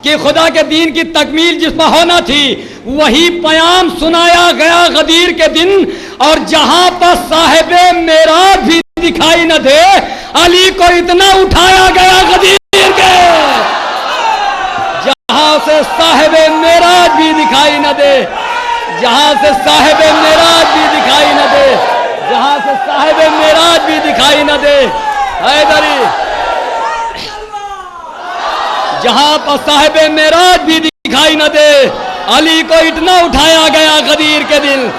कि खुदा के दीन की तकमील जिस पर होना थी वही प्याम सुनाया गया गदीर के दिन। और जहां पर साहिबे मेराज भी दिखाई न दे, अली को इतना उठाया गया गदीर के, जहां से साहिबे मेराज भी दिखाई न दे, जहां से साहिबे मेराज भी दिखाई न दे, जहां से साहिबे मेराज भी दिखाई न दे। हैदरी, जहां पर साहिबे मेराज भी दिखाई न दे, अली को इतना उठाया गया गदीर के दिन,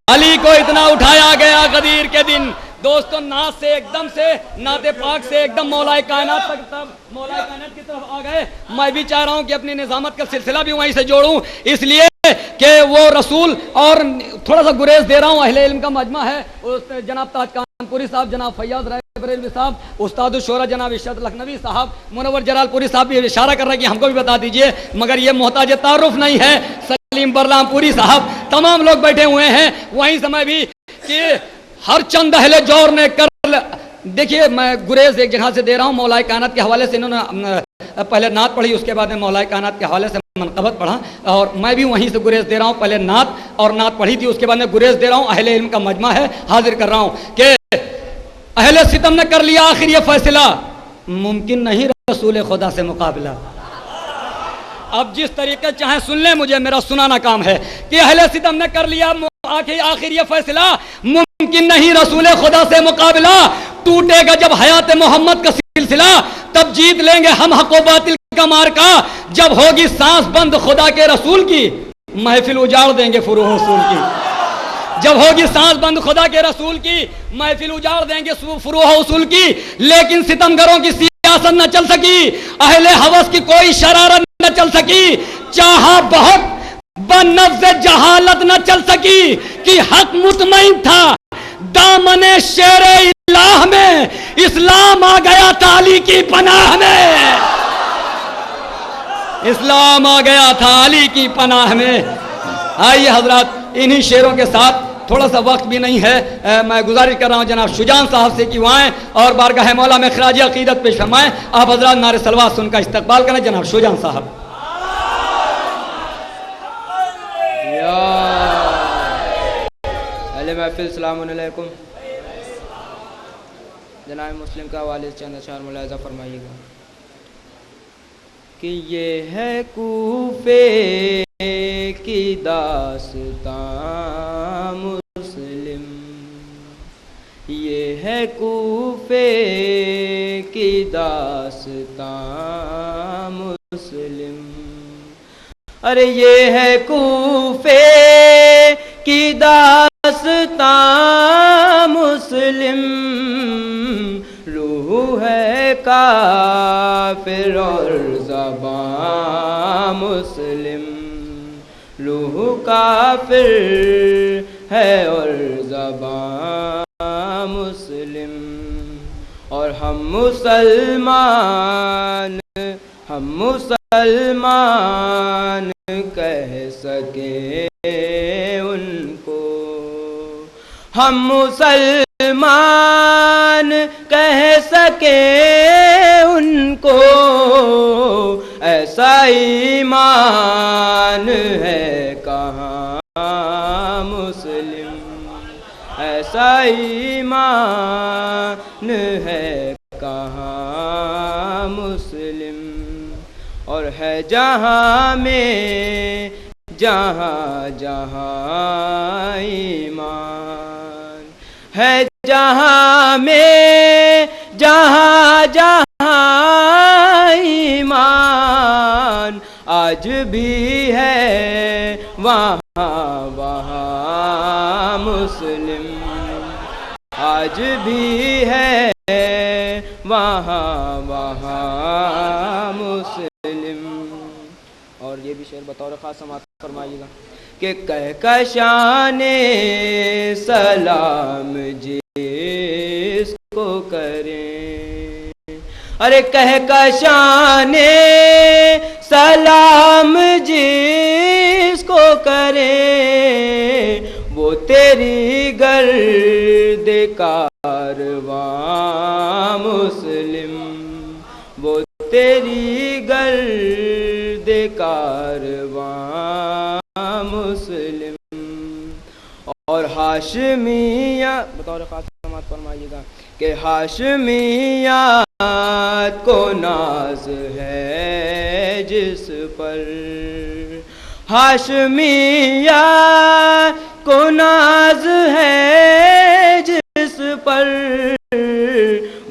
अली को इतना उठाया गया गदीर के दिन। दोस्तों, नात से एकदम से, नाते पाक से एकदम मौलाए कायनात तक, तब मौलाए कायनात की तरफ आ गए। मैं भी चाह रहा हूं कि अपनी निजामत का सिलसिला भी वहीं से जोड़ूं, इसलिए कि वो रसूल, और थोड़ा सा गुरेज दे रहा हूं, अहले इल्म का मजमा है, जनाब ताज कानपुरी साहब, जनाब फैयाज राय बरेलवी साहब, उस्ताद शोरा जनाब इशरत लखनवी साहब, मुनव्वर जलालपुरी साहब भी इशारा कर रहे हैं कि हमको भी बता दीजिए, मगर ये मोहताज तारुफ नहीं है। सलीम बरलामपुरी साहब, तमाम लोग बैठे हुए हैं वहीं समय भी कि हर चंद अहले जोर ने कर, देखिए मैं गुरेज एक जगह से दे रहा हूँ, मौलाए कायनात के हवाले से इन्होंने पहले नात पढ़ी, उसके बाद में मौलाए कायनात के हवाले से मनक़बत पढ़ा, और मैं भी वहीं से गुरेज दे रहा हूँ। पहले नात और नात पढ़ी थी, उसके बाद में गुरेज दे रहा हूँ, अहले इल्म का मजमा है, हाजिर कर रहा हूँ कि अहले सितम ने कर लिया आखिर ये फैसला, मुमकिन नहीं रसूल खुदा से मुकाबला। अब जिस तरीके चाहे सुन ले, मुझे मेरा सुनाना काम है कि अहले सितम ने कर लिया आखिर ये फैसला, मुमकिन नहीं रसूल खुदा से मुकाबला। टूटेगा जब हयात मोहम्मद का सिलसिला, तब जीत लेंगे हम हक व बातिल का मार्का। जब होगी सांस बंद खुदा के रसूल की, महफिल उजाड़ देंगे फुरूह उसूल की। जब होगी सांस बंद खुदा के रसूल की, महफिल उजाड़ देंगे फुरूह उसूल की। लेकिन सितमगरों की सियासत न चल सकी, अहले हवस की कोई शरारत न चल सकी, चाहा बहुत बनफ्ज़ जहालत न चल सकी कि हक मुतमईन था दामने शेरे इलाह में, इस्लाम आ गया था अली की पनाह में, इस्लाम आ गया था अली की पनाह में। आइए हजरात, इन्हीं शेरों के साथ, थोड़ा सा वक्त भी नहीं है, मैं गुजारिश कर रहा हूँ जनाब शुजान साहब से कि वो आएँ और बारगाह मौला में खराज अकीदत पेश फरमाएं। आप हजरात नारे सलवात सुनकर इस्तकबाल करें जनाब शुजान साहब। महफिल सलाम अलैकुम। जनाब मुस्लिम का वालिद चंद अशार मुलाहिज़ा फरमाइएगा कि ये है कूफे की दास्तां मुस्लिम, ये है कूफे की दास्तां मुस्लिम, अरे ये है कूफे की दास्तां मुस्लिम, रूह है काफिर और ज़बां मुस्लिम, रूह काफिर है और ज़बां मुस्लिम, और हम मुसलमान कह सके उनको, हम मुसलमान कह सके उनको, ऐसा ईमान है कहाँ मुस्लिम, ऐसा ईमान है कहाँ मुस्लिम, और है जहाँ में जहाँ जहाँ ईमान, है जहाँ में जहाँ जहाँ ईमान, आज भी है वहाँ वहाँ मुस्लिम, आज भी है वहाँ वहाँ मुस्लिम। और ये भी शेर बतौर ख़ास समाअत फरमाइएगा कि कहकशाने सलाम जिसको करें, अरे कहकशाने सलाम जिसको करें, वो तेरी गर्द कारवां मुस्लिम, वो तेरी गर्द कारवां मुस्लिम। और हाशमिया बतौर खास समात फरमाइएगा कि हाशमियात को नाज है जिस पर, हाशमियात को नाज है जिस पर,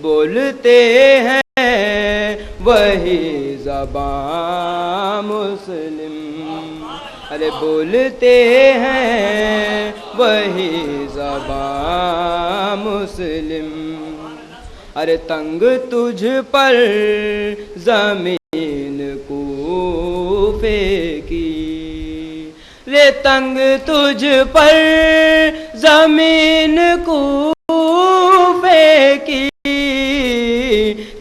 बोलते हैं वही ज़बान मुस्लिम। अरे बोलते हैं वही ज़बान मुस्लिम। अरे तंग तुझ पर ज़मीन कूफे की, रे तंग तुझ पर ज़मीन कूफे की,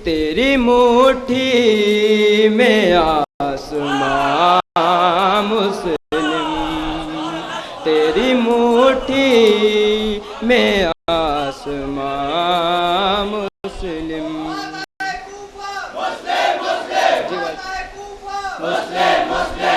तेरी मुट्ठी में आसमां मुस्लिम, तेरी मुट्ठी में आसमां मुस्लिम। मुस्लिम मुस्लिम